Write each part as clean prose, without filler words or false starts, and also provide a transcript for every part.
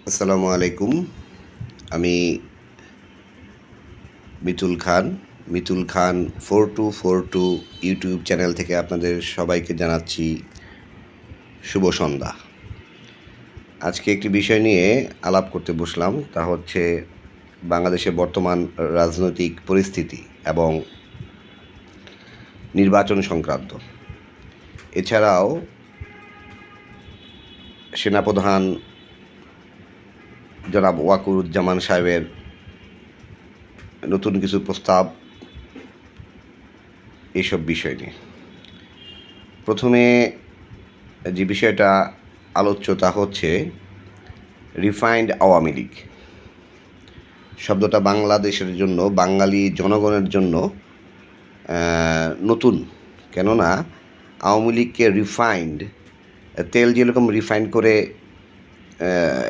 আসসালামু আলাইকুম। আমি মিতুল খান 4242 ইউটিউব চ্যানেল থেকে আপনাদের সবাইকে জানাচ্ছি শুভ সন্ধ্যা। আজকে একটি বিষয় নিয়ে আলাপ করতে বসলাম, তা হচ্ছে বাংলাদেশের বর্তমান রাজনৈতিক পরিস্থিতি এবং নির্বাচন সংক্রান্ত। এছাড়াও সেনাপ্রধান জনাব ওয়াকারুজ্জামান সাহেবের নতুন কিছু প্রস্তাব, এইসব বিষয় নিয়ে প্রথমে যে বিষয়টা আলোচ্য তা হচ্ছে রিফাইন্ড আওয়ামী লীগ শব্দটা বাংলাদেশের জন্য, বাঙালি জনগণের জন্য নতুন। কেননা আওয়ামী লীগকে রিফাইন্ড, তেল যেরকম রিফাইন্ড করে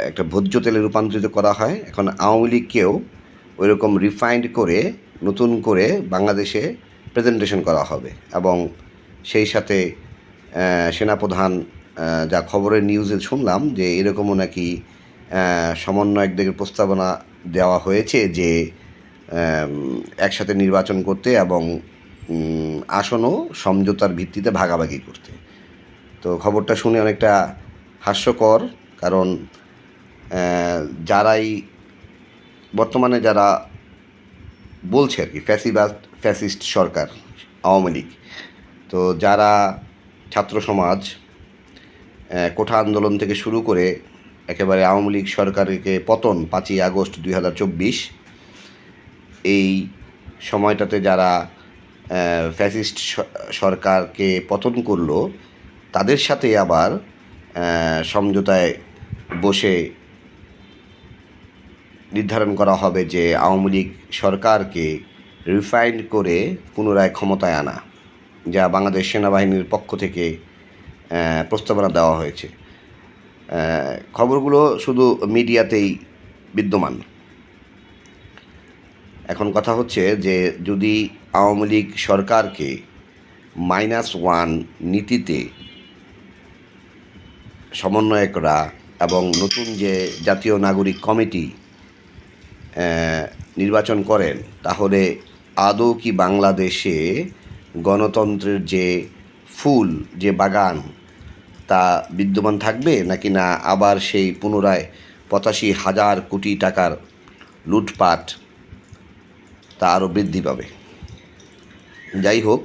একটা ভোজ্য তেলে রূপান্তরিত করা হয়, এখন আওয়ামী লীগকেও ওই রকম রিফাইন্ড করে নতুন করে বাংলাদেশে প্রেজেন্টেশন করা হবে। এবং সেই সাথে সেনাপ্রধান, যা খবরের নিউজে শুনলাম যে এরকমও নাকি সমন্বয়কদের প্রস্তাবনা দেওয়া হয়েছে যে একসাথে নির্বাচন করতে এবং আসনও সমঝোতার ভিত্তিতে ভাগাভাগি করতে। তো খবরটা শুনে অনেকটা হাস্যকর, কারণ যারাই বর্তমানে যারা বলছে আর কি ফ্যাসিস্ট সরকার আওয়ামী লীগ, তো যারা ছাত্র সমাজ কোঠা আন্দোলন থেকে শুরু করে একেবারে আওয়ামী লীগ সরকারকে পতন 5ই আগস্ট 2024 এই সময়টাতে যারা ফ্যাসিস্ট সরকারকে পতন করলো, তাদের সাথে আবার সমঝোতায় বসে নির্ধারণ করা হবে যে আওয়ামী লীগ সরকারকে রিফাইন্ড করে পুনরায় ক্ষমতায় আনা, যা বাংলাদেশ সেনাবাহিনীর পক্ষ থেকে প্রস্তাবনা দেওয়া হয়েছে। খবরগুলো শুধু মিডিয়াতেই বিদ্যমান। এখন কথা হচ্ছে যে যদি আওয়ামী লীগ সরকারকে -1 নীতিতে সমন্বয়করা এবং নতুন যে জাতীয় নাগরিক কমিটি নির্বাচন করেন, তাহলে আদৌ কি বাংলাদেশে গণতন্ত্রের যে ফুল, যে বাগান, তা বিদ্যমান থাকবে নাকি না আবার সেই পুনরায় 85,000 কোটি টাকার লুটপাট তা আরও বৃদ্ধি পাবে? যাই হোক,